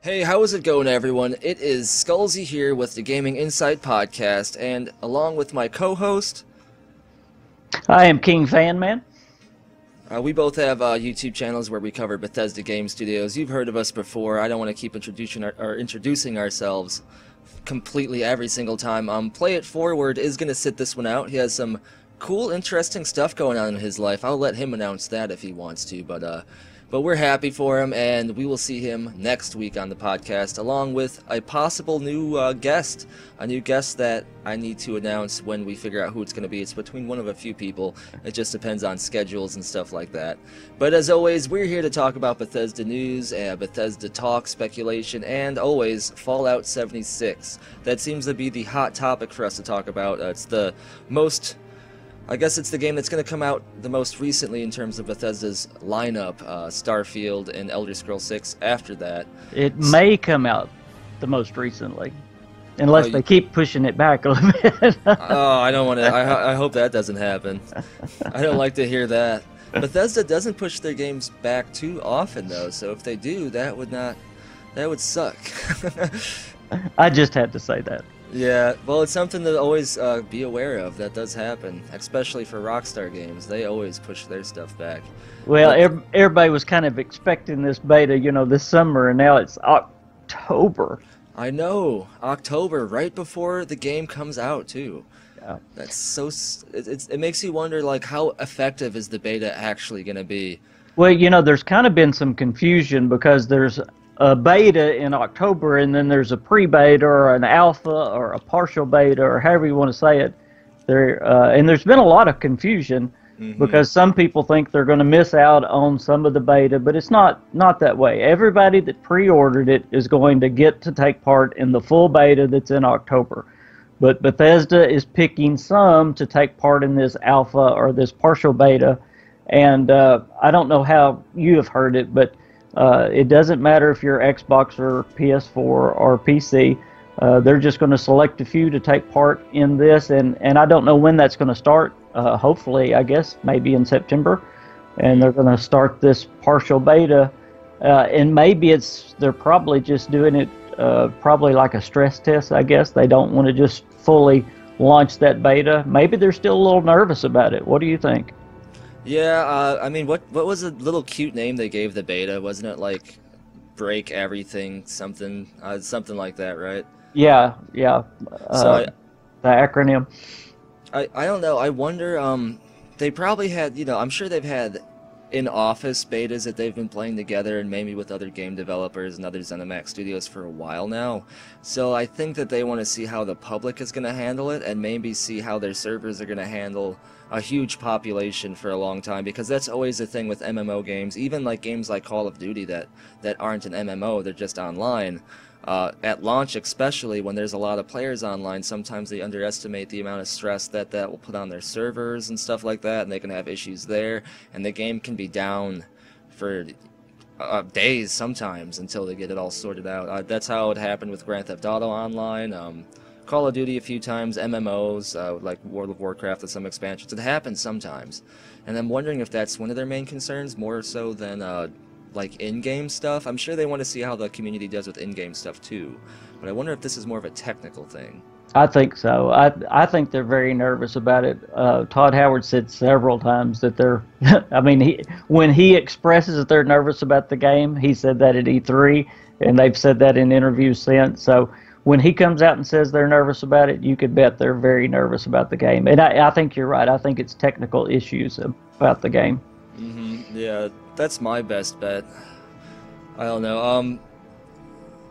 Hey, how is it going, everyone? It is Skullzi here with the Gaming InSight podcast, and along with my co-host, I am KingFanMan. We both have YouTube channels where we cover Bethesda game studios. You've heard of us before. I don't want to keep introducing ourselves completely every single time. PlayItForward is going to sit this one out. He has some cool, interesting stuff going on in his life. I'll let him announce that if he wants to, but we're happy for him, and we will see him next week on the podcast, along with a possible new guest. A new guest that I need to announce when we figure out who it's going to be. It's between one of a few people. It just depends on schedules and stuff like that. But as always, we're here to talk about Bethesda news, Bethesda talk, speculation, and always Fallout 76. That seems to be the hot topic for us to talk about. It's the most... I guess it's the game that's going to come out the most recently in terms of Bethesda's lineup, Starfield and Elder Scrolls 6 after that. It may come out the most recently, unless they keep pushing it back a little bit. Oh, I don't want to. I hope that doesn't happen. I don't like to hear that. Bethesda doesn't push their games back too often, though, so if they do, that would suck. I just had to say that. Yeah, well, it's something to always be aware of. That does happen, especially for Rockstar games. They always push their stuff back. Well, everybody was kind of expecting this beta, this summer, and now it's October. I know, October, right before the game comes out, too. Yeah. That's so... It makes you wonder, like, how effective is the beta actually going to be? Well, there's kind of been some confusion because there's a beta in October, and then there's a pre-beta or an alpha or a partial beta or however you want to say it. And there's been a lot of confusion because some people think they're going to miss out on some of the beta, but it's not that way. Everybody that pre-ordered it is going to get to take part in the full beta that's in October. But Bethesda is picking some to take part in this alpha or this partial beta, and I don't know how you have heard it, but it doesn't matter if you're Xbox or PS4 or PC. They're just going to select a few to take part in this, and I don't know when that's going to start. Hopefully, I guess, maybe in September. And they're going to start this partial beta. And maybe they're probably just doing it probably like a stress test, I guess. They don't want to just fully launch that beta. Maybe they're still a little nervous about it. What do you think? Yeah, I mean, what was the little cute name they gave the beta? Wasn't it like break everything, something like that, right? Yeah. So the acronym. I don't know. I wonder. They probably had. I'm sure they've had in-office betas that they've been playing together, and maybe with other game developers and other ZeniMax studios for a while now. So I think that they want to see how the public is going to handle it, and maybe see how their servers are going to handle a huge population for a long time, because that's always the thing with MMO games, even like games like Call of Duty that aren't an MMO, they're just online. At launch, especially when there's a lot of players online, sometimes they underestimate the amount of stress that will put on their servers and stuff like that, and they can have issues there, and the game can be down for days sometimes until they get it all sorted out. That's how it happened with Grand Theft Auto Online, Call of Duty a few times, MMOs, like World of Warcraft with some expansions. It happens sometimes, and I'm wondering if that's one of their main concerns, more so than like in-game stuff. I'm sure they want to see how the community does with in-game stuff too, but I wonder if this is more of a technical thing. I think so. I think they're very nervous about it. Todd Howard said several times that they're I mean, when he expresses that they're nervous about the game, he said that at E3, and they've said that in interviews since. So when he comes out and says they're nervous about it, you could bet they're very nervous about the game. And I think you're right. I think it's technical issues about the game. Yeah, that's my best bet. I don't know.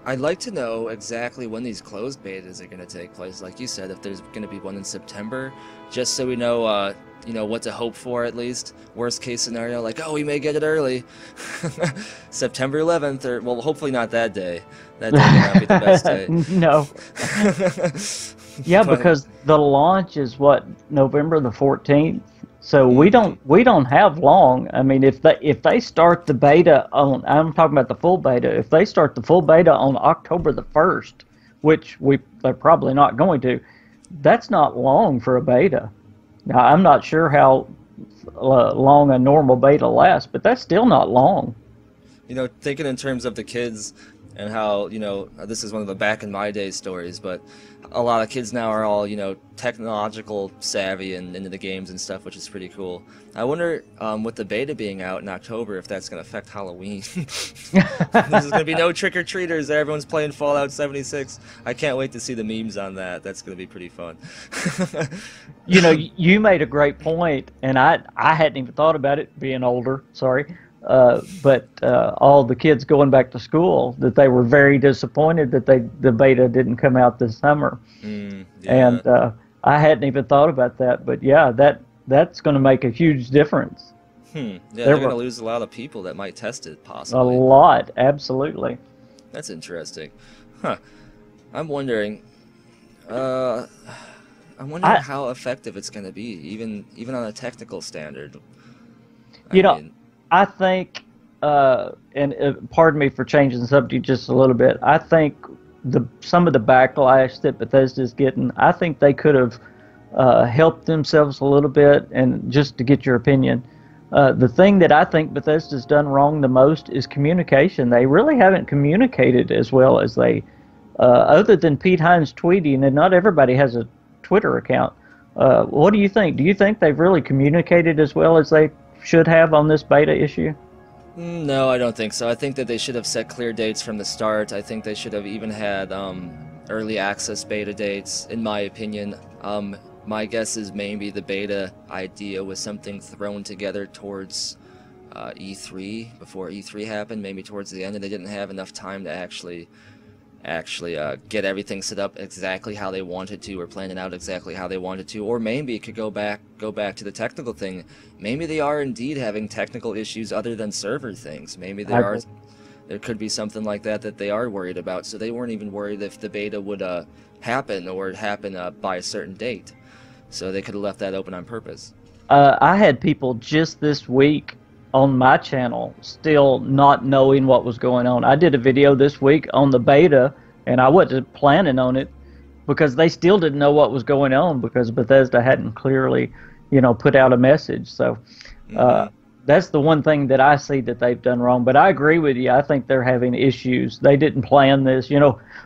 I'd like to know exactly when these closed betas are going to take place. Like you said, if there's going to be one in September, just so we know, what to hope for at least. Worst case scenario, like, oh, we may get it early. September 11th, or, well, hopefully not that day. That day may not be the best day. No. Yeah, because the launch is, November the 14th? So we don't have long. I mean, if they start the beta on, I'm talking about the full beta. If they start the full beta on October the 1st, which they're probably not going to, that's not long for a beta. Now I'm not sure how long a normal beta lasts, but that's still not long. Thinking in terms of the kids and how, this is one of the back in my day stories, but a lot of kids now are all, technological savvy and into the games and stuff, which is pretty cool. I wonder, with the beta being out in October, if that's going to affect Halloween. There's going to be no trick-or-treaters. Everyone's playing Fallout 76. I can't wait to see the memes on that. That's going to be pretty fun. You made a great point, and I hadn't even thought about it, being older, sorry. But all the kids going back to school, that they were very disappointed that the beta didn't come out this summer. Yeah. And I hadn't even thought about that, but yeah, that's going to make a huge difference. Yeah, they're going to lose a lot of people that might test it, possibly. A lot, absolutely. That's interesting. Huh. I'm wondering how effective it's going to be, even on a technical standard. I think, and pardon me for changing the subject just a little bit, I think some of the backlash that Bethesda's getting, I think they could have helped themselves a little bit. And just to get your opinion, the thing that I think Bethesda's done wrong the most is communication. They really haven't communicated as well as they, other than Pete Hines tweeting, and not everybody has a Twitter account. What do you think? Do you think they've really communicated as well as they should have on this beta issue? No, I don't think so. I think that they should have set clear dates from the start. I think they should have even had early access beta dates, in my opinion. My guess is maybe the beta idea was something thrown together towards E3, before E3 happened, maybe towards the end, and they didn't have enough time to actually get everything set up exactly how they wanted to, or plan it out exactly how they wanted to. Or maybe it could go back to the technical thing. Maybe they are indeed having technical issues other than server things. Maybe there could be something like that they are worried about, so they weren't even worried if the beta would happen, or happen by a certain date. So they could have left that open on purpose. I had people just this week on my channel still not knowing what was going on. I did a video this week on the beta, and I wasn't planning on it because they still didn't know what was going on, because Bethesda hadn't clearly, put out a message. So that's the one thing that I see that they've done wrong. But I agree with you. I think they're having issues. They didn't plan this.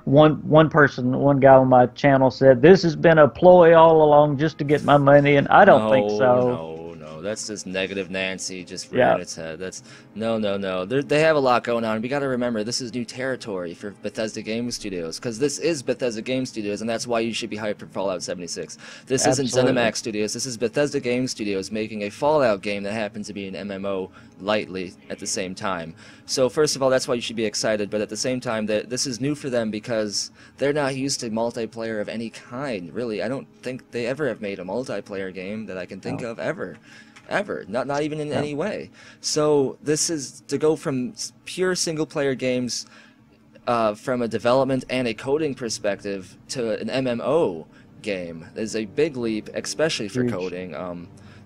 One guy on my channel said, "This has been a ploy all along just to get my money," and I don't think so. No, that's just negative Nancy just rearing its head. That's no. They have a lot going on. We got to remember, this is new territory for Bethesda Game Studios, because this is Bethesda Game Studios, and that's why you should be hyped for Fallout 76. This isn't ZeniMax Studios. This is Bethesda Game Studios making a Fallout game that happens to be an MMO lightly at the same time. So first of all, that's why you should be excited, but at the same time, this is new for them because they're not used to multiplayer of any kind, really. I don't think they ever have made a multiplayer game that I can think of ever. Not even in any way. So this is to go from pure single-player games from a development and a coding perspective to an MMO game is a big leap, especially for coding.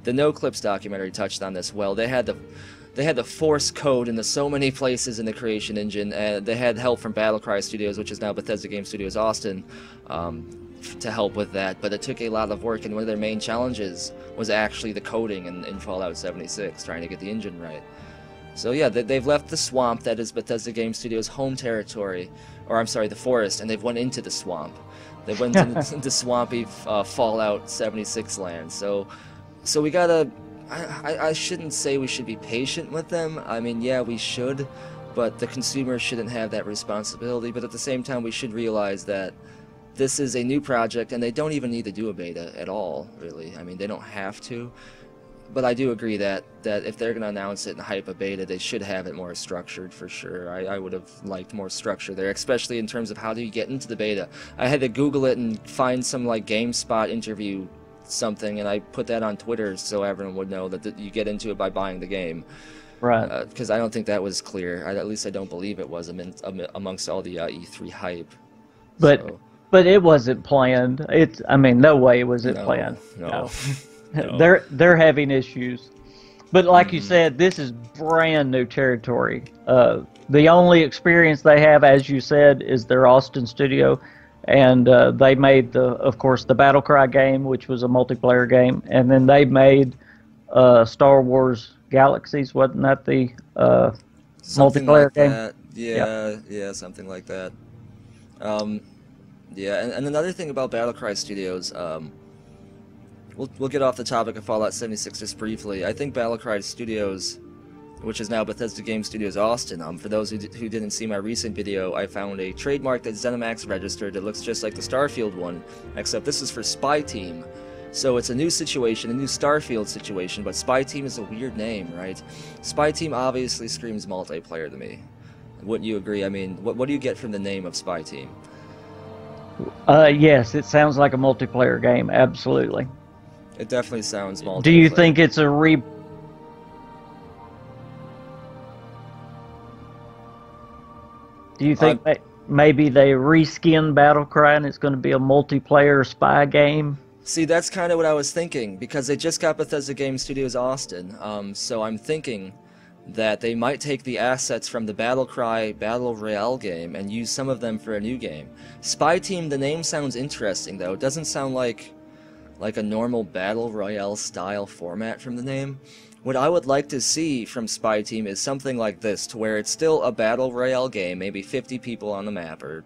The No Clips documentary touched on this well. They had to force code into so many places in the creation engine, and they had help from Battlecry Studios, which is now Bethesda Game Studios Austin, to help with that. But it took a lot of work, and one of their main challenges was actually the coding in Fallout 76, trying to get the engine right. So yeah, they've left the swamp that is Bethesda Game Studios' home territory, or I'm sorry, the forest, and they've went into the swamp. They went into swampy Fallout 76 land. So we gotta. I shouldn't say we should be patient with them. I mean, yeah, we should, but the consumer shouldn't have that responsibility. But at the same time, we should realize that this is a new project, and they don't even need to do a beta at all, really. I mean, they don't have to. But I do agree that if they're going to announce it and hype a beta, they should have it more structured, for sure. I would have liked more structure there, especially in terms of how do you get into the beta. I had to Google it and find some, like, GameSpot interview something, and I put that on Twitter so everyone would know that you get into it by buying the game. Right. Because I don't think that was clear. At least I don't believe it was amongst all the E3 hype. But it wasn't planned. I mean, no way was it planned. No. They're having issues. But like you said, this is brand new territory. The only experience they have, as you said, is their Austin studio. And they made, of course, the Battlecry game, which was a multiplayer game. And then they made Star Wars Galaxies. Wasn't that the multiplayer game? Yeah, yeah, something like that. Um, yeah, and another thing about Battlecry Studios, we'll get off the topic of Fallout 76 just briefly. I think Battlecry Studios, which is now Bethesda Game Studios Austin. For those who didn't see my recent video, I found a trademark that ZeniMax registered that looks just like the Starfield one, except this is for Spyteam. So it's a new situation, a new Starfield situation, but Spyteam is a weird name, right? Spyteam obviously screams multiplayer to me. Wouldn't you agree? I mean, what do you get from the name of Spyteam? Yes, it sounds like a multiplayer game, absolutely. It definitely sounds multiplayer. Do you think it's a Do you think maybe they reskin Battlecry and it's going to be a multiplayer spy game? See, that's kind of what I was thinking, because they just got Bethesda Game Studios Austin, so I'm thinking that they might take the assets from the Battlecry Battle Royale game and use some of them for a new game. Spyteam, the name sounds interesting, though. It doesn't sound like a normal Battle Royale style format from the name. What I would like to see from Spyteam is something like this, to where it's still a Battle Royale game, maybe 50 people on the map, or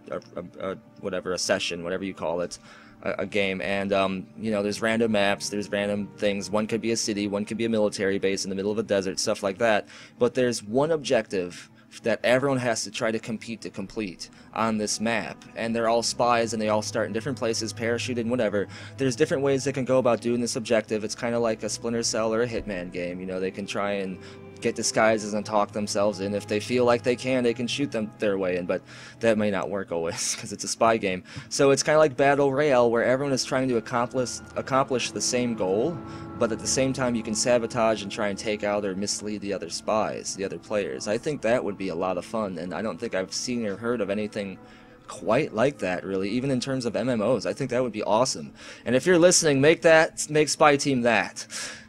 whatever, a session, whatever you call it, a game, and you know, there's random maps, there's random things. One could be a city, one could be a military base in the middle of a desert, stuff like that. But there's one objective that everyone has to try to compete to complete on this map, and they're all spies and they all start in different places, parachuted, whatever. There's different ways they can go about doing this objective. It's kind of like a Splinter Cell or a Hitman game. You know, they can try and get disguises and talk themselves in. If they feel like they can shoot them their way in, but that may not work always because it's a spy game. So it's kind of like Battle Royale, where everyone is trying to accomplish the same goal, but at the same time you can sabotage and try and take out or mislead the other spies, the other players. I think that would be a lot of fun, and I don't think I've seen or heard of anything quite like that, really, even in terms of MMOs. I think that would be awesome. And if you're listening, make Spyteam that.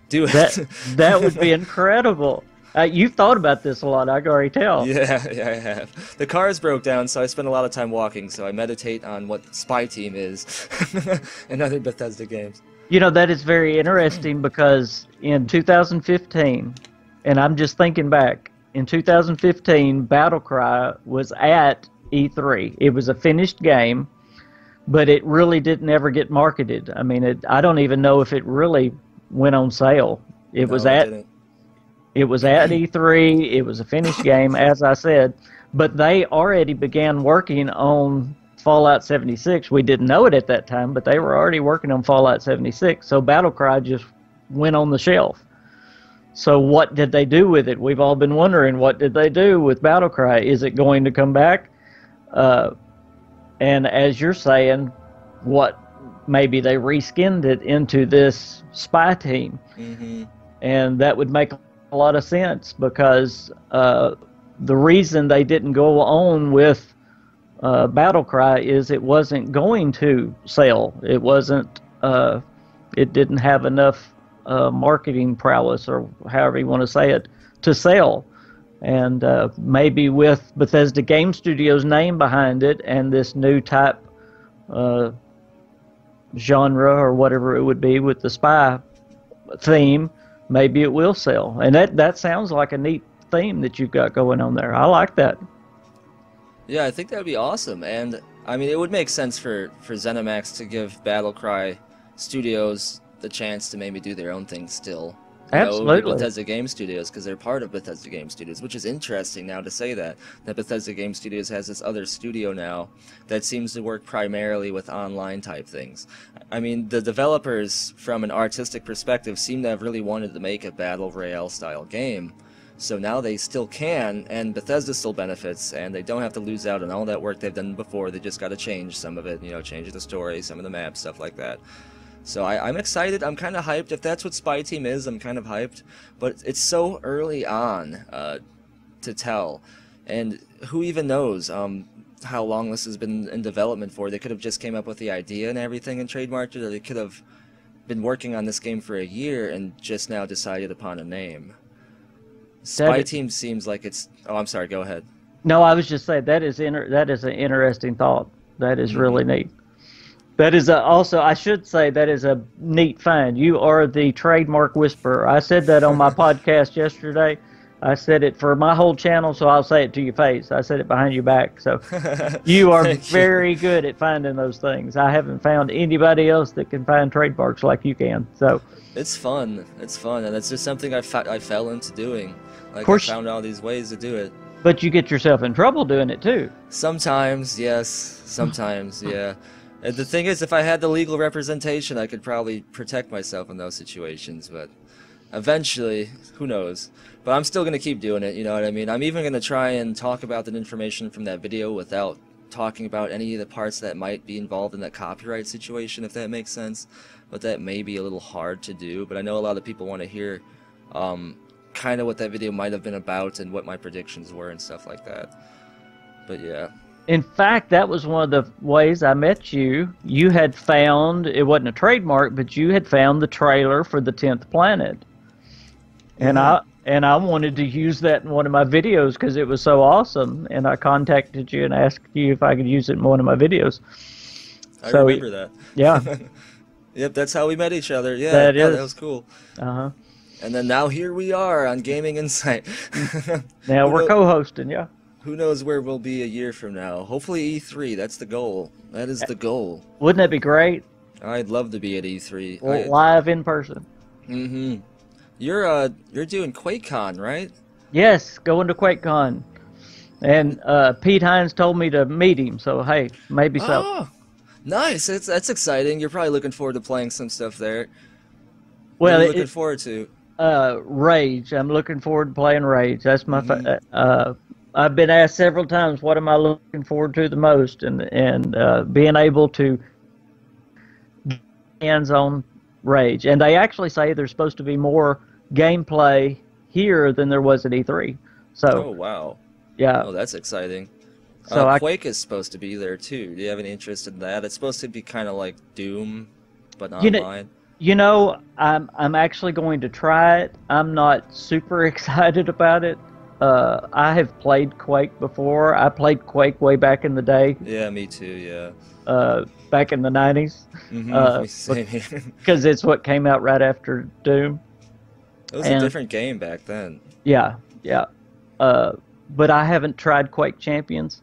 Do it. That would be incredible. You've thought about this a lot, I can already tell. Yeah, I have. The cars broke down, so I spent a lot of time walking, so I meditate on what Spyteam is and other Bethesda games. You know, that is very interesting, because in 2015, and I'm just thinking back, in 2015, Battlecry was at E3. It was a finished game, but it really didn't ever get marketed. I mean, I don't even know if it really went on sale. It was at E3. It was a finished game, as I said, but they already began working on Fallout 76. We didn't know it at that time, but they were already working on Fallout 76. So Battlecry just went on the shelf. So what did they do with it? We've all been wondering, what did they do with Battlecry? Is it going to come back? And as you're saying, maybe they reskinned it into this Spyteam. Mm-hmm. And that would make a lot of sense, because the reason they didn't go on with Battlecry is it wasn't going to sell. It wasn't. It didn't have enough marketing prowess, or however you want to say it, to sell. And maybe with Bethesda Game Studios' name behind it and this new type genre, or whatever it would be with the spy theme, maybe it will sell. And that sounds like a neat theme that you've got going on there. I like that. Yeah, I think that would be awesome. And I mean, it would make sense for ZeniMax to give Battlecry Studios the chance to maybe do their own thing still. Absolutely. Bethesda Game Studios, because they're part of Bethesda Game Studios, which is interesting now to say that Bethesda Game Studios has this other studio now that seems to work primarily with online type things. I mean, the developers, from an artistic perspective, seem to have really wanted to make a Battle Royale style game. So now they still can, and Bethesda still benefits, and they don't have to lose out on all that work they've done before. They just got to change some of it, change the story, some of the maps, stuff like that. So I'm excited. I'm kind of hyped. If that's what Spyteam is, I'm kind of hyped. But it's so early on to tell. And who even knows how long this has been in development for. They could have just came up with the idea and everything and trademarked it, or they could have been working on this game for a year and just now decided upon a name. Spyteam seems like it's... Oh, I'm sorry. Go ahead. No, I was just saying that is an interesting thought. That is really neat. That is also, I should say, that is a neat find. You are the trademark whisperer. I said that on my podcast yesterday. I said it for my whole channel, so I'll say it to your face. I said it behind your back. So you are very good at finding those things. I haven't found anybody else that can find trademarks like you can. So it's fun. It's fun, and it's just something I fell into doing. Like, of course, I found all these ways to do it. But you get yourself in trouble doing it too. Sometimes, yes. Sometimes, yeah. And the thing is, if I had the legal representation, I could probably protect myself in those situations, but eventually, who knows. But I'm still going to keep doing it, you know what I mean? I'm even going to try and talk about the information from that video without talking about any of the parts that might be involved in that copyright situation, if that makes sense. But that may be a little hard to do, but I know a lot of people want to hear kind of what that video might have been about and what my predictions were and stuff like that. But yeah. In fact, that was one of the ways I met you. You had found, it wasn't a trademark, but you had found the trailer for the 10th Planet. And I wanted to use that in one of my videos because it was so awesome, and I contacted you and asked you if I could use it in one of my videos. I remember that. Yeah. Yep, that's how we met each other. Yeah, that was cool. Uh-huh. And then now here we are on Gaming InSight. Now we're co-hosting, yeah. Who knows where we'll be a year from now? Hopefully E3. That's the goal. That is the goal. Wouldn't that be great? I'd love to be at E3. Well, live in person. Mm-hmm. You're doing Quakecon, right? Yes, going to Quakecon. And Pete Hines told me to meet him, so hey, maybe so. Oh, nice. That's exciting. You're probably looking forward to playing some stuff there. Well, what are you looking forward to? Rage. I'm looking forward to playing Rage. That's my I've been asked several times, what am I looking forward to the most? And being able to hands-on Rage. And they actually say there's supposed to be more gameplay here than there was at E3. So, oh, wow. Yeah. Oh, that's exciting. So Quake is supposed to be there, too. Do you have any interest in that? It's supposed to be kind of like Doom, but not online. You know, I'm actually going to try it. I'm not super excited about it. I have played Quake before. I played Quake way back in the day. Yeah, me too, yeah. Back in the 90s. Same here. Because it's what came out right after Doom. It was a different game back then. Yeah, yeah. But I haven't tried Quake Champions.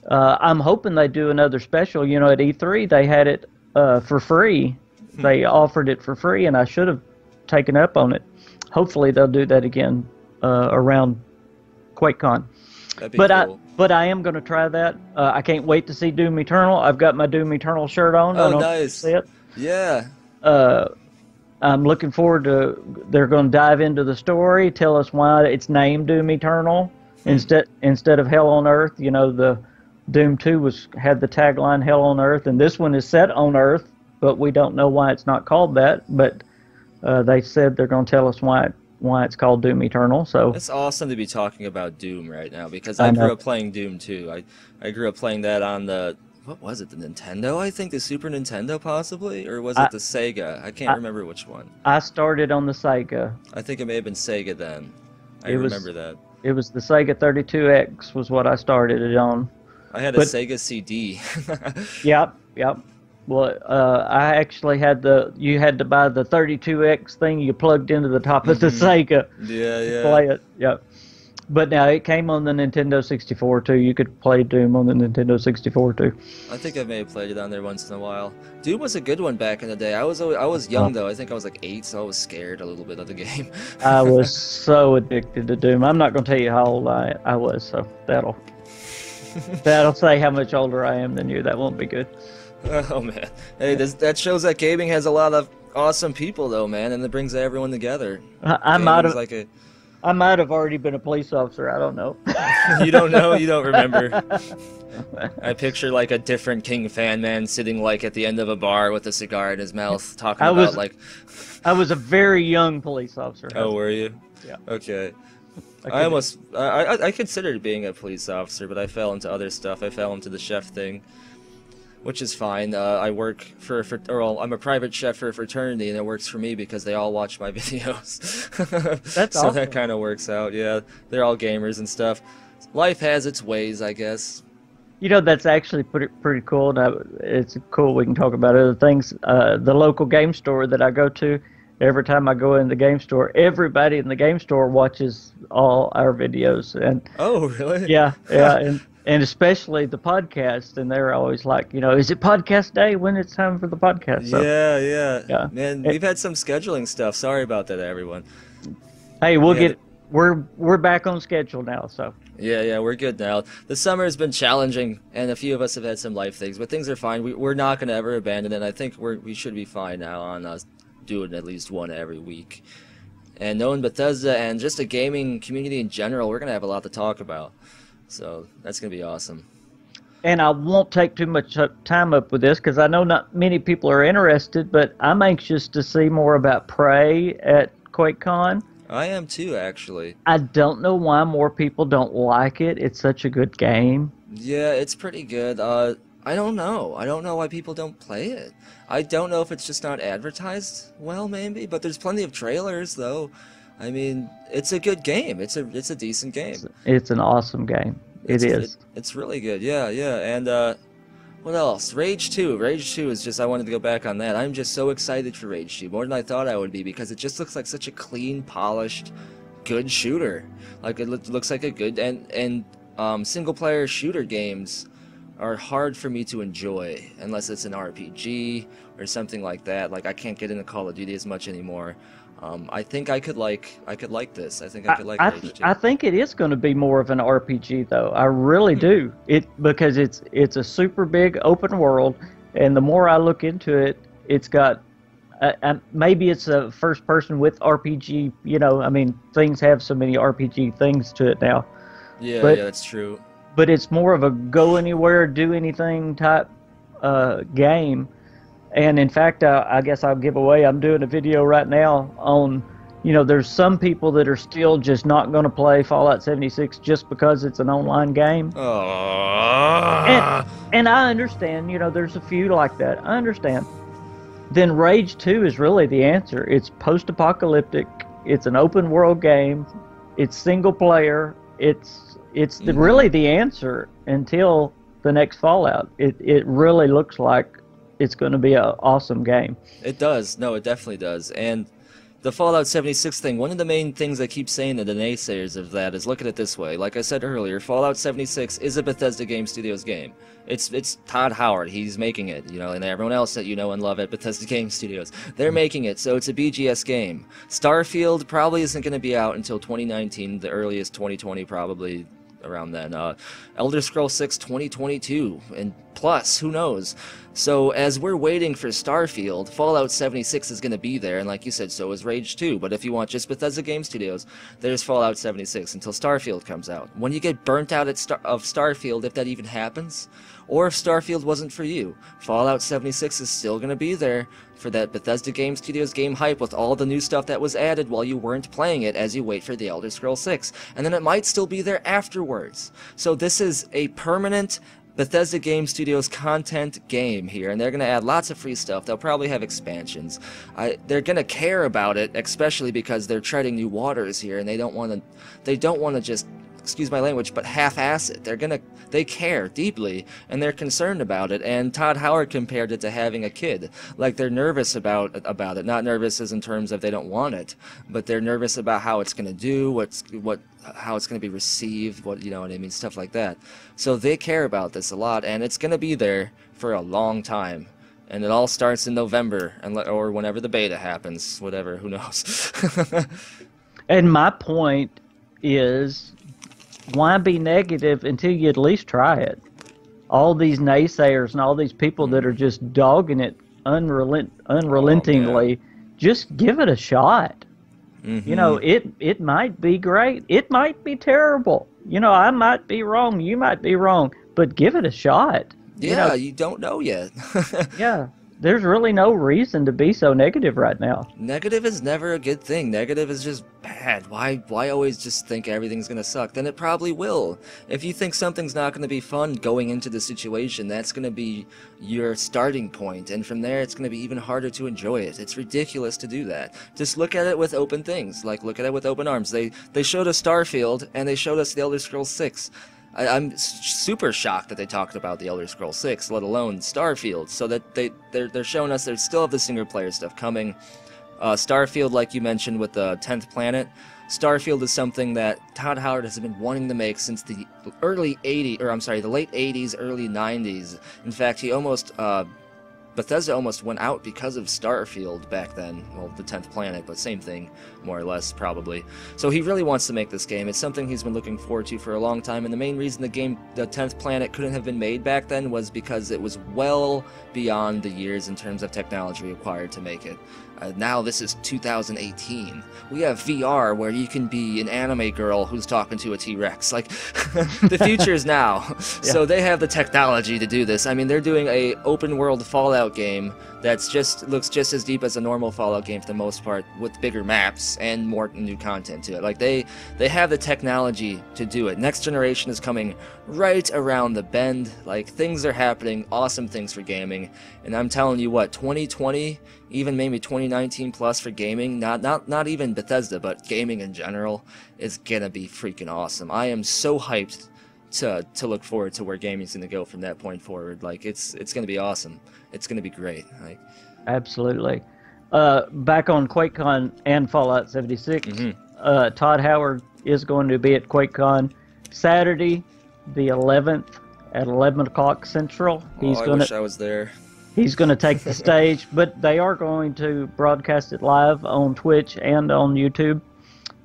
I'm hoping they do another special. You know, at E3 they had it for free. They offered it for free, and I should have taken up on it. Hopefully they'll do that again around QuakeCon. That'd be cool. But I am going to try that. I can't wait to see Doom Eternal. I've got my Doom Eternal shirt on. Oh, nice. Yeah. I'm looking forward to. They're going to dive into the story, tell us why it's named Doom Eternal instead of Hell on Earth. You know, the Doom 2 had the tagline Hell on Earth, and this one is set on Earth, but we don't know why it's not called that. But they said they're going to tell us why it's called Doom Eternal. So it's awesome to be talking about Doom right now because I grew up playing Doom too. I grew up playing that on the, what was it, the Nintendo? I think the Super Nintendo possibly, or was it the Sega? I can't remember which one. I started on the Sega. I think it may have been Sega then. I remember that. It was the Sega 32X was what I started it on. I had a Sega CD. Yep. Well, I actually had you had to buy the 32X thing you plugged into the top of the Sega. Yeah. Play it, yep. But now it came on the Nintendo 64 too. You could play Doom on the Nintendo 64 too. I think I may have played it on there once in a while. Doom was a good one back in the day. I was young though. I think I was like 8, so I was scared a little bit of the game. I was so addicted to Doom. I'm not going to tell you how old I was, so that'll say how much older I am than you. That won't be good. Oh man, hey, that shows that gaming has a lot of awesome people though, man, and it brings everyone together. I might have already been a police officer. I don't know. You don't know? You don't remember? I picture like a different KingFanMan sitting like at the end of a bar with a cigar in his mouth, talking about like. I was a very young police officer. Oh, were you? Yeah. Okay. I considered being a police officer, but I fell into other stuff. I fell into the chef thing. Which is fine. I work I'm a private chef for a fraternity, and it works for me because they all watch my videos. That's so awesome. That kind of works out. Yeah, they're all gamers and stuff. Life has its ways, I guess. You know, that's actually pretty cool. It's cool. We can talk about other things. The local game store that I go to, every time I go in the game store, everybody in the game store watches all our videos. And Oh, really? yeah, and especially the podcast. And they're always like, is it podcast day when it's time for the podcast? So, Yeah, yeah. yeah. Man, we've had some scheduling stuff. Sorry about that, everyone. Hey, Yeah, we're back on schedule now. So yeah, we're good now. The summer has been challenging, and a few of us have had some life things, but things are fine. We're not going to ever abandon it. I think we should be fine now on us doing at least one every week. And knowing Bethesda and just a gaming community in general, we're going to have a lot to talk about. So that's going to be awesome. And I won't take too much time up with this because I know not many people are interested, but I'm anxious to see more about Prey at Quakecon. I am too, actually. I don't know why more people don't like it. It's such a good game. Yeah, it's pretty good. I don't know. I don't know why people don't play it. I don't know if it's just not advertised well, maybe, but there's plenty of trailers, though. I mean, it's a good game. It's a decent game. It's an awesome game. It's really good. Yeah. And what else? Rage 2. Rage 2 is just, I wanted to go back on that. I'm just so excited for Rage 2, more than I thought I would be, because it just looks like such a clean, polished, good shooter. Like, it looks like a good, and single-player shooter games are hard for me to enjoy, unless it's an RPG or something like that. Like, I can't get into Call of Duty as much anymore. I think I could like this. I think I could like Rage 2. I think it is going to be more of an RPG, though. I really do. Because it's a super big open world, and the more I look into it, it's got maybe it's a first person with RPG. I mean, things have so many RPG things to it now. Yeah, that's true. But it's more of a go anywhere, do anything type game. And in fact, I guess I'll give away, I'm doing a video right now on, there's some people that are still just not going to play Fallout 76 just because it's an online game. And I understand, there's a few like that. I understand. Then Rage 2 is really the answer. It's post-apocalyptic. It's an open world game. It's single player. It's really the answer until the next Fallout. It really looks like it's going to be an awesome game. It does. No, it definitely does. And the Fallout 76 thing, one of the main things I keep saying to the naysayers of that is look at it this way. Like I said earlier, Fallout 76 is a Bethesda Game Studios game. It's Todd Howard. He's making it, and everyone else that you know and love at Bethesda Game Studios. They're making it, so it's a BGS game. Starfield probably isn't going to be out until 2019, the earliest 2020 probably. Around then. Elder Scrolls 6 2022, and plus, who knows? So as we're waiting for Starfield, Fallout 76 is going to be there, and like you said, so is Rage 2. But if you want just Bethesda Game Studios, there's Fallout 76 until Starfield comes out. When you get burnt out of Starfield, if that even happens, or if Starfield wasn't for you, Fallout 76 is still going to be there for that Bethesda Game Studios game hype with all the new stuff that was added while you weren't playing it as you wait for the Elder Scrolls 6. And then it might still be there afterwards. So this is a permanent Bethesda Game Studios content game here, and they're going to add lots of free stuff. They'll probably have expansions. They're going to care about it, especially because they're treading new waters here, and they don't want to just, excuse my language, but half-ass it. They care deeply, and they're concerned about it, and Todd Howard compared it to having a kid. Like, they're nervous about it. Not nervous as in terms of they don't want it, but they're nervous about how it's going to do, how it's going to be received, you know what I mean, stuff like that. So they care about this a lot, and it's going to be there for a long time. And it all starts in November, or whenever the beta happens, whatever, who knows. And my point is, why be negative until you at least try it? All these naysayers and all these people that are just dogging it unrelentingly, just give it a shot. It might be great. It might be terrible. I might be wrong. You might be wrong. But give it a shot. Yeah, you don't know yet. Yeah. There's really no reason to be so negative right now. Negative is never a good thing. Negative is just bad. Why always just think everything's going to suck? Then it probably will. If you think something's not going to be fun going into the situation, that's going to be your starting point. And from there, it's going to be even harder to enjoy it. It's ridiculous to do that. Just look at it with open things. Like, look at it with open arms. They showed us Starfield, and they showed us the Elder Scrolls 6. I'm super shocked that they talked about the Elder Scrolls 6, let alone Starfield. So that they're showing us they still have the single player stuff coming. Starfield, like you mentioned with the 10th Planet, Starfield is something that Todd Howard has been wanting to make since the late 80s, early 90s. In fact, he almost Bethesda almost went out because of Starfield back then. Well, the 10th Planet, but same thing, more or less, probably. So he really wants to make this game. It's something he's been looking forward to for a long time, and the main reason the 10th Planet, couldn't have been made back then was because it was well beyond the years in terms of technology required to make it. Now this is 2018. We have VR where you can be an anime girl who's talking to a T-Rex. Like, the future is now. Yeah. So they have the technology to do this. I mean, they're doing a open-world Fallout game that's looks just as deep as a normal Fallout game for the most part, with bigger maps and more new content to it. Like, they have the technology to do it. Next generation is coming right around the bend. Like, things are happening, awesome things for gaming. And I'm telling you what, 2020, even maybe 2019 plus for gaming, not even Bethesda, but gaming in general, is gonna be freaking awesome. I am so hyped to look forward to where gaming's gonna go from that point forward. Like, it's gonna be awesome. It's gonna be great. Like, absolutely. Back on Quakecon and Fallout 76, Todd Howard is going to be at Quakecon Saturday, the 11th at 11 o'clock Central. I wish I was there. He's going to take the stage, but they are going to broadcast it live on Twitch and on YouTube.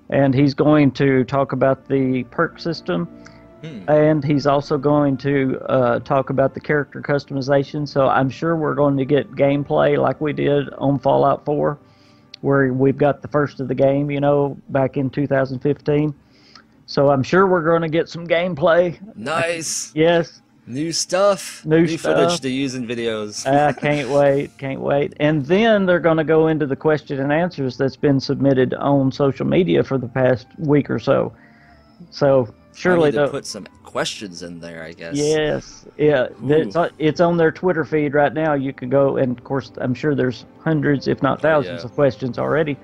And he's going to talk about the perk system. And he's also going to talk about the character customization. So I'm sure we're going to get gameplay like we did on Fallout 4, where we've got the first of the game, you know, back in 2015. So I'm sure we're going to get some gameplay. Nice. Yes. New stuff. New footage to use in videos. Can't wait. And then they're going to go into the question and answers that's been submitted on social media for the past week or so. So surely they'll put some questions in there, I guess. Yes. Yeah. It's on their Twitter feed right now. You can go, and of course, I'm sure there's hundreds, if not thousands, of questions already.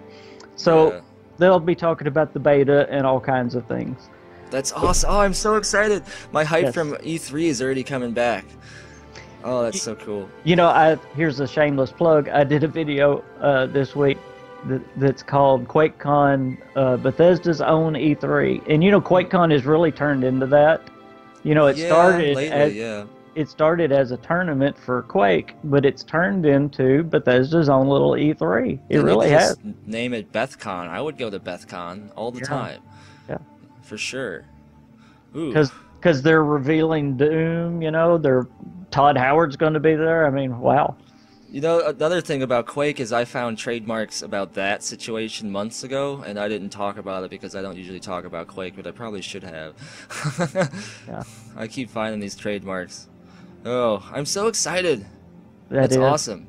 So they'll be talking about the beta and all kinds of things. That's awesome. Oh, I'm so excited. My hype from E3 is already coming back. Oh, that's so cool. You know, here's a shameless plug. I did a video this week that's called Quakecon, Bethesda's own E3. And, you know, Quakecon has really turned into that. You know, it started as a tournament for Quake, but it's turned into Bethesda's own little E3. It really has. Name it BethCon. I would go to BethCon all the time. Yeah. For sure. Because they're revealing Doom, you know, Todd Howard's going to be there. I mean, wow. You know, another thing about Quake is I found trademarks about that situation months ago, and I didn't talk about it because I don't usually talk about Quake, but I probably should have. Yeah. I keep finding these trademarks. Oh, I'm so excited. That's awesome.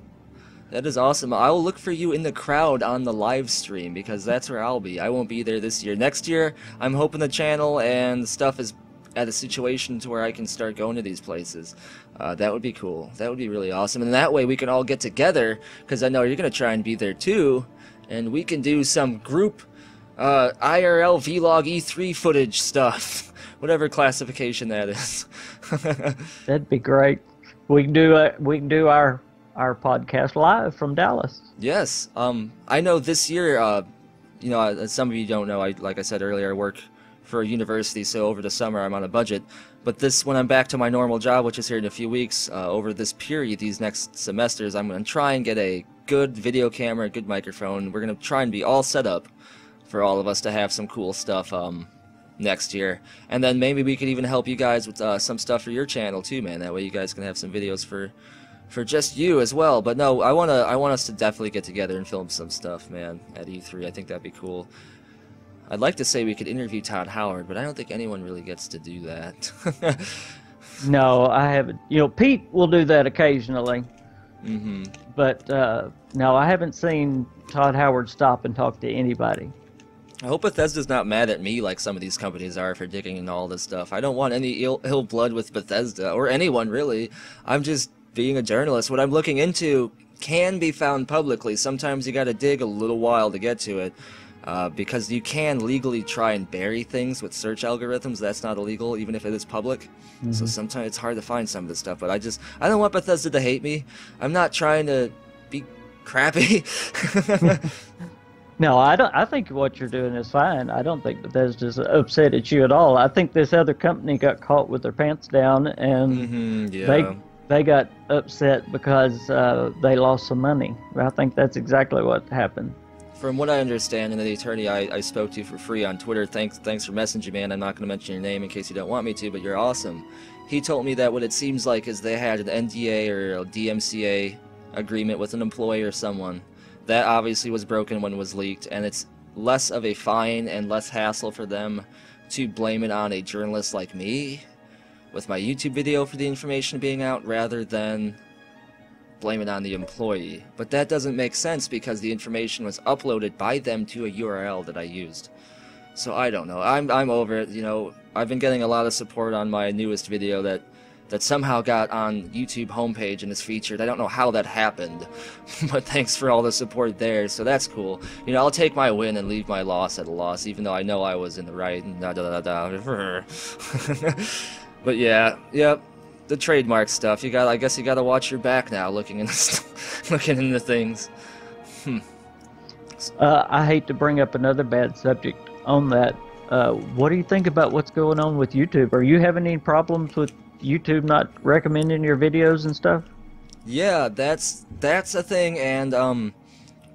That is awesome. I will look for you in the crowd on the live stream, because that's where I'll be. I won't be there this year. Next year, I'm hoping the channel and stuff is at a situation to where I can start going to these places. That would be cool. That would be really awesome. And that way we can all get together, because I know you're going to try and be there too, and we can do some group IRL Vlog E3 footage stuff. Whatever classification that is. That'd be great. We can do our podcast live from Dallas. Yes. I know this year, you know, some of you don't know, like I said earlier, I work for a university, so over the summer I'm on a budget. But when I'm back to my normal job, which is here in a few weeks, over this period, these next semesters, I'm going to try and get a good video camera, a good microphone. We're going to try and be all set up for all of us to have some cool stuff next year. And then maybe we could even help you guys with some stuff for your channel too, man. That way you guys can have some videos for just you as well. But no, I want us to definitely get together and film some stuff, man, at E3. I think that'd be cool. I'd like to say we could interview Todd Howard, but I don't think anyone really gets to do that. No, I haven't. You know, Pete will do that occasionally. But no, I haven't seen Todd Howard stop and talk to anybody. I hope Bethesda's not mad at me like some of these companies are for digging into all this stuff. I don't want any ill blood with Bethesda, or anyone really. I'm just being a journalist. What I'm looking into can be found publicly. Sometimes you gotta dig a little while to get to it. Because you can legally try and bury things with search algorithms. That's not illegal, even if it is public. So sometimes it's hard to find some of this stuff. But I don't want Bethesda to hate me. I'm not trying to be crappy. No, I don't. I think what you're doing is fine. I don't think Bethesda's upset at you at all. I think this other company got caught with their pants down, and Yeah. they got upset because they lost some money. I think that's exactly what happened. From what I understand, and the attorney I spoke to for free on Twitter, thanks for messaging, man. I'm not going to mention your name in case you don't want me to, but you're awesome. He told me that what it seems like is they had an NDA or a DMCA agreement with an employee or someone. That obviously was broken when it was leaked, and it's less of a fine and less hassle for them to blame it on a journalist like me with my YouTube video for the information being out rather than blame it on the employee. But that doesn't make sense because the information was uploaded by them to a URL that I used. So I don't know. I'm over it. You know, I've been getting a lot of support on my newest video that somehow got on YouTube homepage and is featured. I don't know how that happened, but thanks for all the support there. So that's cool. You know, I'll take my win and leave my loss at a loss, even though I know I was in the right. But yeah, yep. The trademark stuff. I guess you gotta watch your back now, looking into things. I hate to bring up another bad subject on that. What do you think about what's going on with YouTube? Are you having any problems with YouTube not recommending your videos and stuff? Yeah, that's a thing, and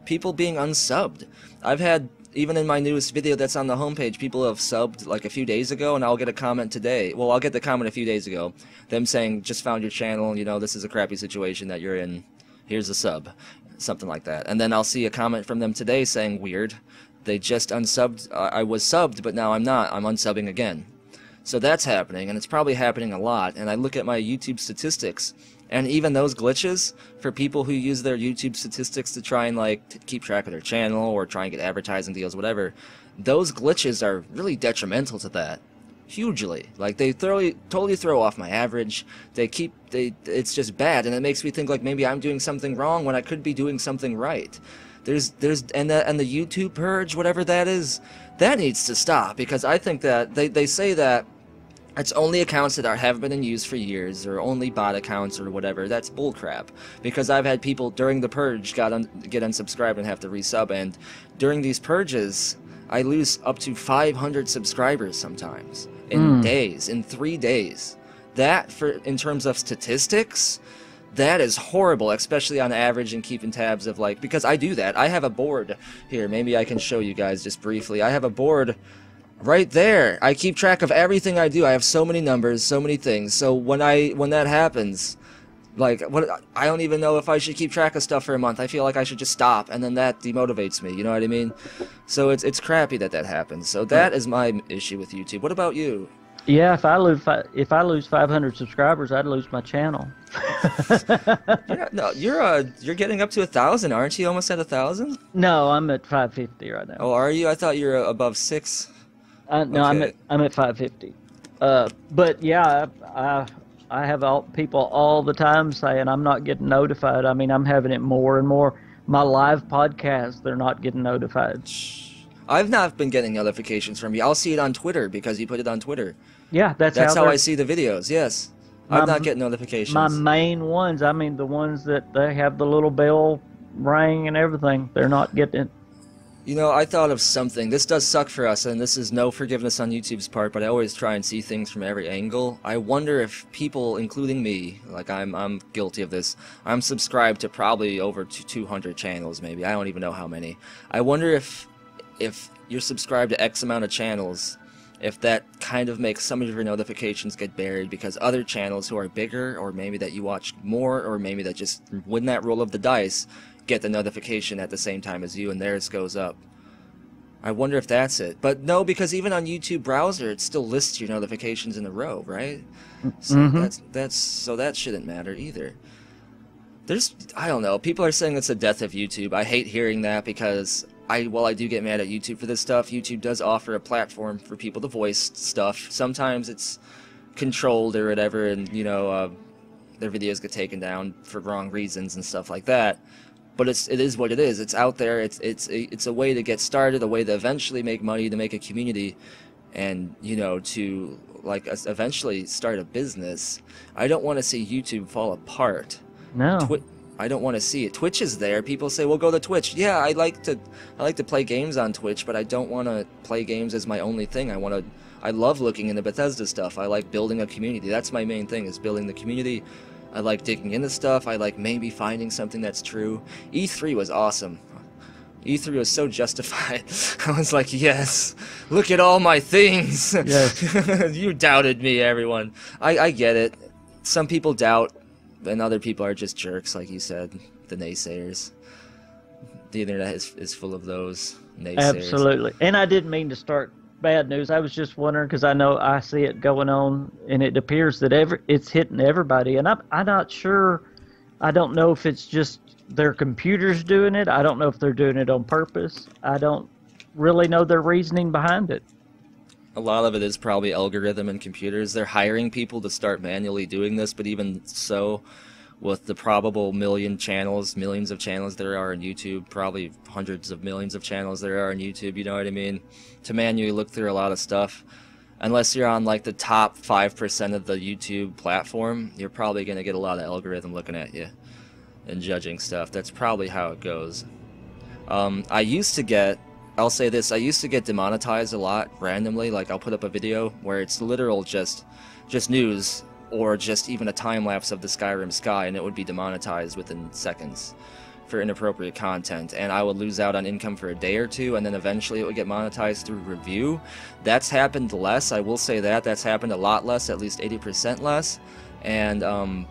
people being unsubbed. I've had, even in my newest video that's on the homepage, people have subbed like a few days ago, and I'll get a comment today. Well, I'll get the comment a few days ago, them saying, just found your channel, you know, this is a crappy situation that you're in, here's a sub, something like that. And then I'll see a comment from them today saying, weird, they just unsubbed, I was subbed, but now I'm not, I'm unsubbing again. So that's happening, and it's probably happening a lot, and I look at my YouTube statistics, and even those glitches, for people who use their YouTube statistics to try and like keep track of their channel or try and get advertising deals, whatever, those glitches are really detrimental to that. Hugely. Like, they totally throw off my average. It's just bad, and it makes me think like maybe I'm doing something wrong when I could be doing something right. And the YouTube purge, whatever that is, that needs to stop, because I think that they say that it's only accounts that have been in use for years, or only bot accounts or whatever. That's bullcrap, because I've had people during the purge get unsubscribed and have to resub, and during these purges I lose up to 500 subscribers sometimes in days, in 3 days. That, in terms of statistics, that is horrible, especially on average, and keeping tabs of like, because I do that. I have a board here, maybe I can show you guys just briefly. I have a board right there. I keep track of everything I do. I have so many numbers, so many things. So when that happens, like, I don't even know if I should keep track of stuff for a month. I feel like I should just stop, and then that demotivates me. You know what I mean? So it's crappy that happens. So that is my issue with YouTube. What about you? Yeah, if I lose 500 subscribers, I'd lose my channel. Yeah, no, you're getting up to 1,000, aren't you? Almost at 1,000? No, I'm at 550 right now. Oh, are you? I thought you were above 6. No, okay. I'm at 550. But yeah, I have people all the time saying I'm not getting notified. I mean, I'm having it more and more. My live podcast, they're not getting notified. I've not been getting notifications from you. I'll see it on Twitter because you put it on Twitter. Yeah, that's how I see the videos. Yes, I'm not getting notifications. My main ones, I mean, the ones that they have the little bell ring and everything, they're not getting it. You know, I thought of something. This does suck for us, and this is no forgiveness on YouTube's part, but I always try and see things from every angle. I wonder if people, including me, like I'm guilty of this, I'm subscribed to probably over 200 channels, maybe. I don't even know how many. I wonder if you're subscribed to X amount of channels, if that kind of makes some of your notifications get buried because other channels who are bigger, or maybe that you watch more, or maybe that just win that roll of the dice, get the notification at the same time as you, and theirs goes up. I wonder if that's it. But no, because even on YouTube browser, it still lists your notifications in a row, right? So so that shouldn't matter either. I don't know. People are saying it's the death of YouTube. I hate hearing that because while I do get mad at YouTube for this stuff, YouTube does offer a platform for people to voice stuff. Sometimes it's controlled or whatever, and you know, their videos get taken down for wrong reasons and stuff like that. But it is what it is. It's out there. It's a way to get started, a way to eventually make money, to make a community, and you know, to like eventually start a business. I don't want to see YouTube fall apart. No. I don't want to see it. Twitch is there. People say, "Well, go to Twitch." Yeah, I like to play games on Twitch, but I don't want to play games as my only thing. I love looking into Bethesda stuff. I like building a community. That's my main thing, is building the community. I like digging into stuff. I like maybe finding something that's true. E3 was awesome. E3 was so justified. I was like, yes, look at all my things. Yes. You doubted me, everyone. I get it. Some people doubt, and other people are just jerks, like you said, the naysayers. The internet is full of those naysayers. Absolutely. And I didn't mean to start bad news. I was just wondering, because I know I see it going on, and it appears that it's hitting everybody. And I'm not sure. I don't know if it's just their computers doing it. I don't know if they're doing it on purpose. I don't really know their reasoning behind it. A lot of it is probably algorithm and computers. They're hiring people to start manually doing this, but even so, with the probable millions of channels there are on YouTube, probably hundreds of millions of channels there are on YouTube, you know what I mean? To manually look through a lot of stuff, unless you're on like the top 5% of the YouTube platform, you're probably going to get a lot of algorithm looking at you and judging stuff. That's probably how it goes. I'll say this, I used to get demonetized a lot randomly. Like, I'll put up a video where it's literal just news, or just even a time lapse of the Skyrim sky, and it would be demonetized within seconds for inappropriate content, and I would lose out on income for a day or two, and then eventually it would get monetized through review. That's happened less, I will say that. That's happened a lot less, at least 80% less. And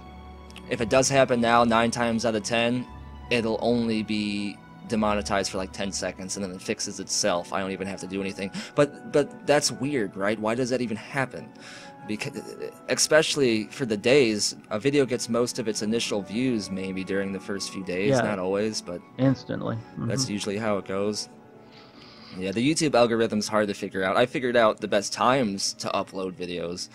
if it does happen now, 9 times out of 10, it'll only be demonetized for like 10 seconds, and then it fixes itself. I don't even have to do anything. But that's weird, right? Why does that even happen? Because, especially for the days, a video gets most of its initial views maybe during the first few days, not always, but instantly. That's usually how it goes. Yeah, the YouTube algorithm's hard to figure out. I figured out the best times to upload videos,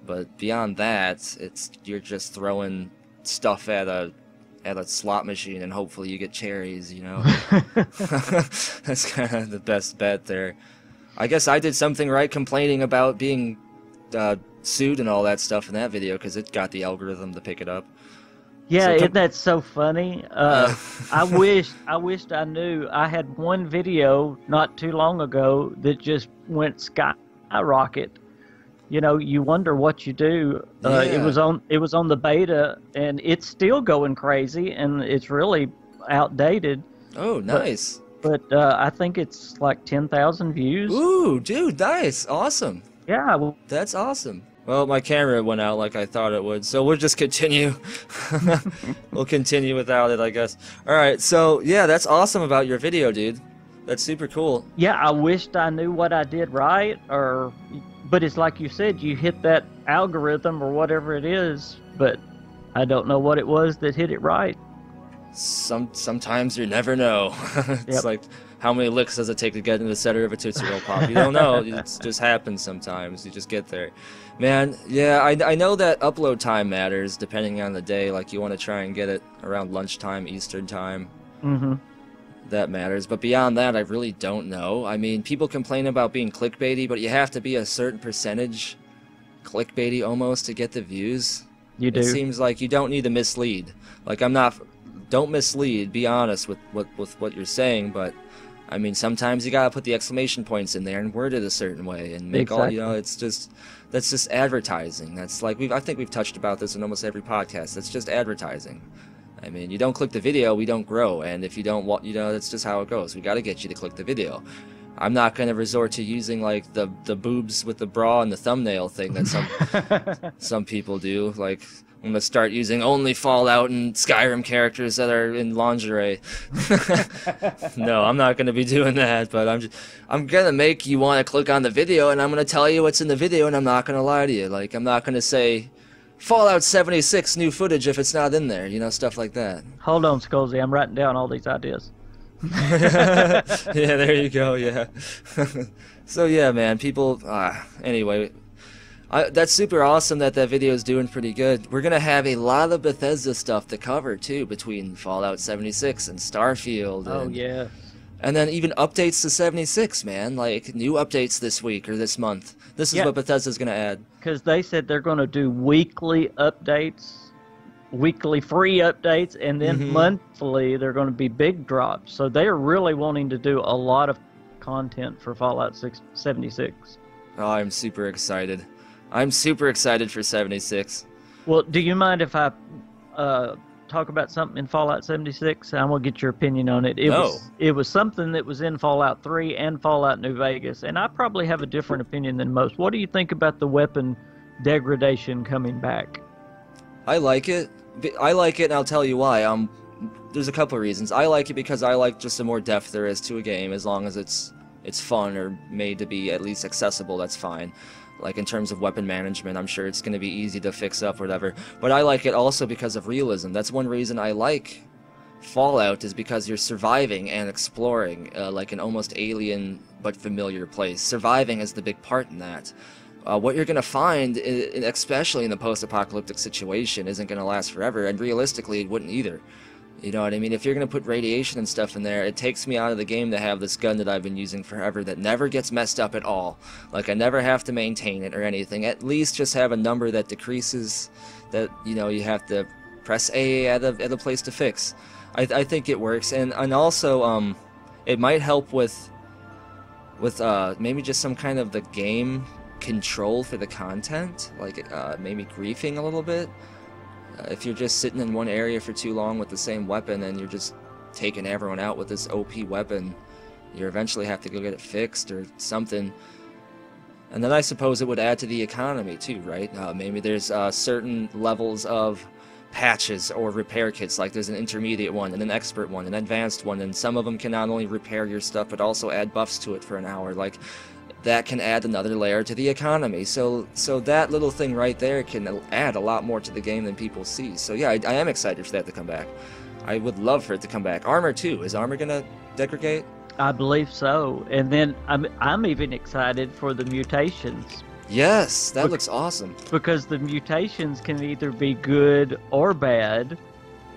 but beyond that, you're just throwing stuff at a slot machine and hopefully you get cherries, you know. That's kind of the best bet there. I guess I did something right complaining about being sued and all that stuff in that video, because it got the algorithm to pick it up. Yeah, isn't that so funny? I wished I knew. I had one video not too long ago that just went skyrocket. You know, you wonder what you do. It was on the beta, and it's still going crazy, and it's really outdated. Oh, nice. But I think it's like 10,000 views. Ooh, dude, nice, awesome. Yeah, well, that's awesome. Well, my camera went out like I thought it would, so we'll just continue. We'll continue without it, I guess. All right, so yeah, that's awesome about your video, dude. That's super cool. Yeah, I wished I knew what I did right, but it's like you said, you hit that algorithm or whatever it is, but I don't know what it was that hit it right. Sometimes you never know. It's like, how many licks does it take to get in the center of a Tootsie Roll Pop? You don't know. It just happens sometimes. You just get there. Man, yeah, I know that upload time matters depending on the day. Like, you want to try and get it around lunchtime, Eastern time. Mm-hmm. That matters. But beyond that, I really don't know. I mean, people complain about being clickbaity, but you have to be a certain percentage clickbaity almost to get the views. You do. It seems like you don't need to mislead. Like, don't mislead, be honest with what you're saying, but I mean, sometimes you gotta put the exclamation points in there and word it a certain way and make all, you know, that's just advertising. That's like, I think we've touched about this in almost every podcast. That's just advertising. I mean, you don't click the video, we don't grow, and if you don't want, you know, that's just how it goes. We gotta get you to click the video. I'm not gonna resort to using like the boobs with the bra and the thumbnail thing that some people do. Like, I'm gonna start using only Fallout and Skyrim characters that are in lingerie. No, I'm not gonna be doing that, but I'm gonna make you want to click on the video, and I'm gonna tell you what's in the video, and I'm not gonna lie to you. Like, I'm not gonna say Fallout 76 new footage if it's not in there, you know, stuff like that. Hold on, Skullzi, I'm writing down all these ideas. Yeah, there you go, yeah. So yeah, man, people, anyway, that's super awesome that video is doing pretty good. We're gonna have a lot of Bethesda stuff to cover too, between Fallout 76 and Starfield. Oh yeah. And then even updates to 76, man, like new updates this week or this month. This is what Bethesda's gonna add. Because they said they're gonna do weekly updates weekly free updates, and then monthly they're going to be big drops. So they're really wanting to do a lot of content for Fallout 76. Oh, I'm super excited. I'm super excited for 76. Well, do you mind if I talk about something in Fallout 76? I'm going to get your opinion on it. It was something that was in Fallout 3 and Fallout New Vegas, and I probably have a different opinion than most. What do you think about the weapon degradation coming back? I like it. And I'll tell you why. There's a couple of reasons. I like it because I like just the more depth there is to a game, as long as it's fun or made to be at least accessible, that's fine. Like in terms of weapon management, I'm sure it's going to be easy to fix up, whatever. But I like it also because of realism. That's one reason I like Fallout, is because you're surviving and exploring like an almost alien but familiar place. Surviving is the big part in that. What you're going to find, especially in the post-apocalyptic situation, isn't going to last forever, and realistically it wouldn't either. You know what I mean? If you're going to put radiation and stuff in there, it takes me out of the game to have this gun that I've been using forever that never gets messed up at all. Like, I never have to maintain it or anything. At least just have a number that decreases, that, you know, you have to press A at a place to fix. I think it works. And also, it might help with maybe just some kind of the game control for the content. Like, maybe griefing a little bit. If you're just sitting in one area for too long with the same weapon and you're just taking everyone out with this OP weapon, you eventually have to go get it fixed or something. And then I suppose it would add to the economy too, right? Maybe there's certain levels of patches or repair kits, like there's an intermediate one and an expert one, an advanced one, and some of them can not only repair your stuff but also add buffs to it for an hour. Like, that can add another layer to the economy. So that little thing right there can add a lot more to the game than people see. So yeah, I am excited for that to come back. I would love for it to come back. Armor too. Is armor gonna degrade? I believe so. And then I'm even excited for the mutations. Yes, that looks awesome. Because the mutations can either be good or bad.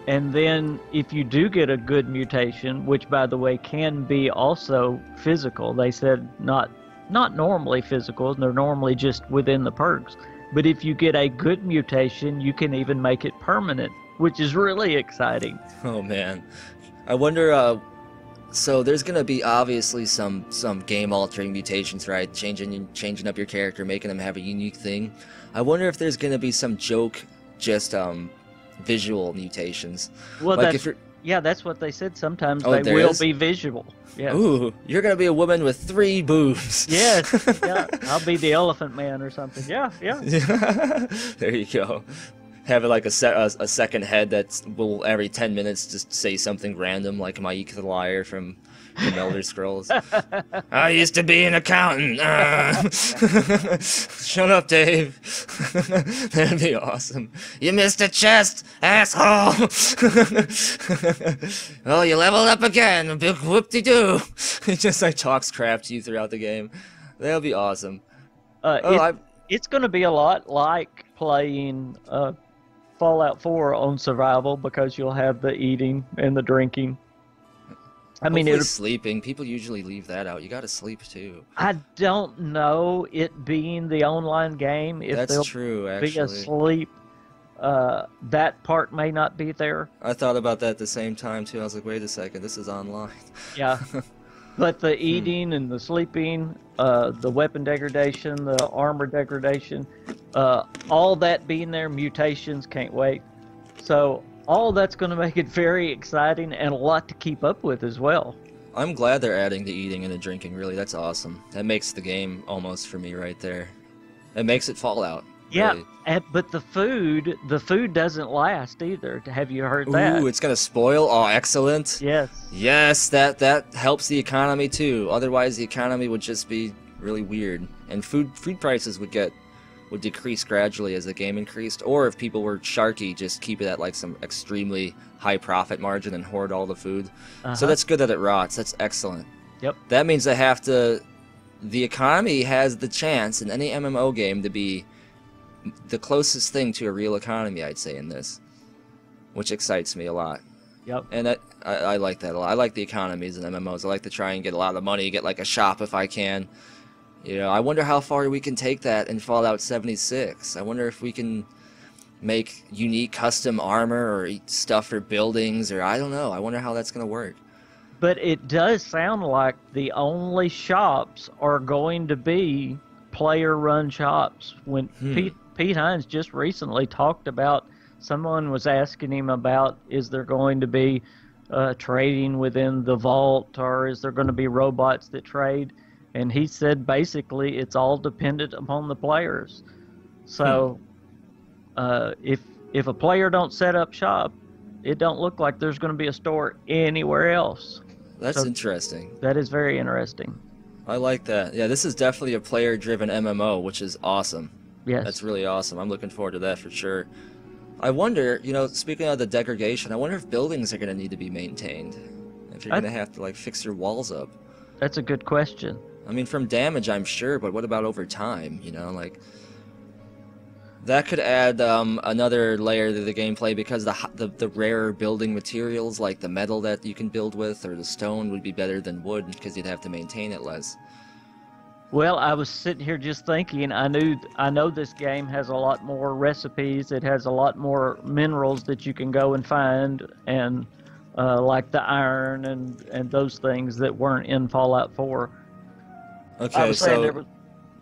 And then if you do get a good mutation, which by the way can be also physical, they said not normally physical, they're normally just within the perks. But if you get a good mutation, you can even make it permanent, which is really exciting. Oh man. I wonder, so there's gonna be obviously some game-altering mutations, right? Changing up your character, making them have a unique thing. I wonder if there's gonna be some joke, just visual mutations. Well, like that's what they said. Sometimes they will be visual. Yeah. Ooh, you're gonna be a woman with 3 boobs. Yes. Yeah. I'll be the Elephant Man or something. Yeah. There you go. Have it like a second head that will every 10 minutes just say something random, like Mike the Liar from Elder Scrolls. I used to be an accountant. Shut up, Dave. That'd be awesome. You missed a chest, asshole. Oh, you leveled up again. Big whoop-de-doo. It just like talks crap to you throughout the game. That'll be awesome. It's going to be a lot like playing Fallout 4 on survival, because you'll have the eating and the drinking. I mean, sleeping. People usually leave that out. You got to sleep too. I don't know, it being the online game, if that's true. Actually, be asleep. That part may not be there. I thought about that at the same time too. I was like, wait a second, this is online. Yeah, but the eating and the sleeping, the weapon degradation, the armor degradation, all that being there, mutations, can't wait. So all that's going to make it very exciting and a lot to keep up with as well. I'm glad they're adding the eating and the drinking, really. That's awesome. That makes the game almost for me right there. It makes it Fallout. Yeah, really. But the food doesn't last either. Have you heard that? Ooh, it's going to spoil? Oh, excellent. Yes. Yes, that helps the economy too. Otherwise, the economy would just be really weird. And food prices would decrease gradually as the game increased, or if people were sharky, just keep it at like some extremely high profit margin and hoard all the food. So that's good that it rots. That's excellent. Yep. That means the economy has the chance in any MMO game to be the closest thing to a real economy, I'd say, in this, which excites me a lot. Yep. And I like that a lot. I like the economies in MMOs. I like to try and get a lot of money, get like a shop if I can. You know, I wonder how far we can take that in Fallout 76. I wonder if we can make unique custom armor or stuff for buildings, or I don't know. I wonder how that's going to work. But it does sound like the only shops are going to be player-run shops. When Pete Hines just recently talked about, someone was asking him about, is there going to be trading within the vault, or is there going to be robots that trade? And he said basically it's all dependent upon the players. So if a player don't set up shop, it don't look like there's going to be a store anywhere else. That's interesting. That is very interesting. I like that. Yeah, this is definitely a player-driven MMO, which is awesome. Yes. That's really awesome. I'm looking forward to that for sure. I wonder, you know, speaking of the degradation, I wonder if buildings are going to need to be maintained. If you're going to have to, like, fix your walls up. That's a good question. I mean, from damage, I'm sure, but what about over time, you know, like... That could add another layer to the gameplay, because the rarer building materials, like the metal that you can build with, or the stone, would be better than wood, because you'd have to maintain it less. Well, I was sitting here just thinking, I know this game has a lot more recipes, it has a lot more minerals that you can go and find, and like the iron and those things that weren't in Fallout 4. Okay, I was saying there was,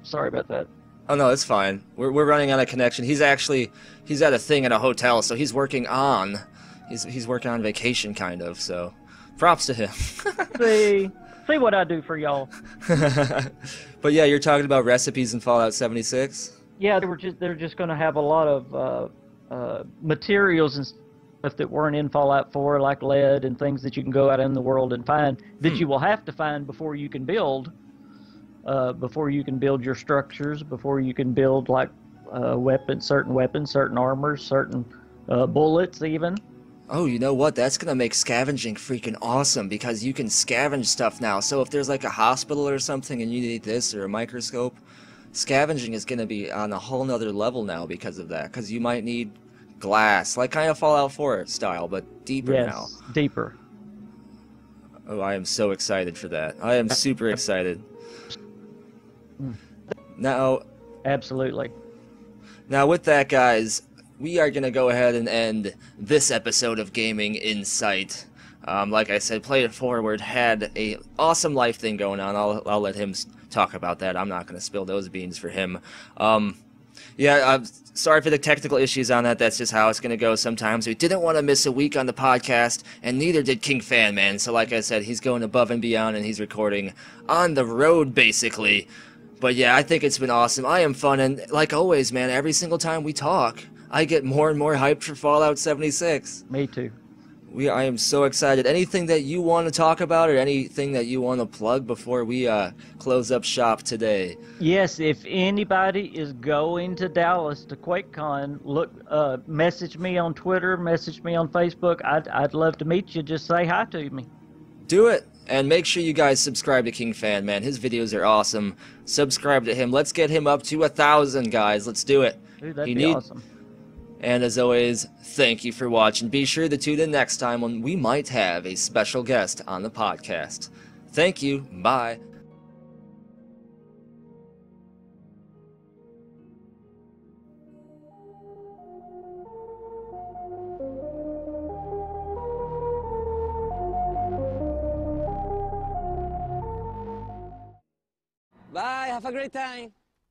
sorry about that. Oh no, it's fine. We're running out of connection. He's at a thing at a hotel, so he's working on vacation kind of. So, props to him. See what I do for y'all. But yeah, you're talking about recipes in Fallout 76. Yeah, they're just going to have a lot of materials and stuff that weren't in Fallout 4, like lead and things that you can go out in the world and find that you will have to find before you can build. Before you can build your structures, before you can build like weapons, certain armors, certain bullets even. Oh, you know what? That's going to make scavenging freaking awesome, because you can scavenge stuff now. So if there's like a hospital or something and you need this or a microscope, scavenging is going to be on a whole nother level now because of that. Because you might need glass, like kind of Fallout 4 style, but deeper now. Yes, deeper. Oh, I am so excited for that. I am super excited. Now, absolutely. Now with that, guys, we are going to go ahead and end this episode of Gaming InSight. Like I said, PlayItForward had a awesome life thing going on. I'll let him talk about that. I'm not going to spill those beans for him. Yeah, I'm sorry for the technical issues on that. That's just how it's going to go sometimes. We didn't want to miss a week on the podcast, and neither did KingFanMan. So like I said, he's going above and beyond, and he's recording on the road, basically. But yeah, I think it's been awesome. I am fun, and like always, man, every single time we talk, I get more and more hyped for Fallout 76. Me too. I am so excited. Anything that you want to talk about, or anything that you want to plug before we close up shop today? Yes, if anybody is going to Dallas to Quakecon, message me on Twitter, message me on Facebook. I'd love to meet you. Just say hi to me. Do it. And make sure you guys subscribe to KingFanMan. His videos are awesome. Subscribe to him. Let's get him up to 1,000, guys. Let's do it. Dude, that'd be awesome. And as always, thank you for watching. Be sure to tune in next time when we might have a special guest on the podcast. Thank you. Bye. Bye, have a great time.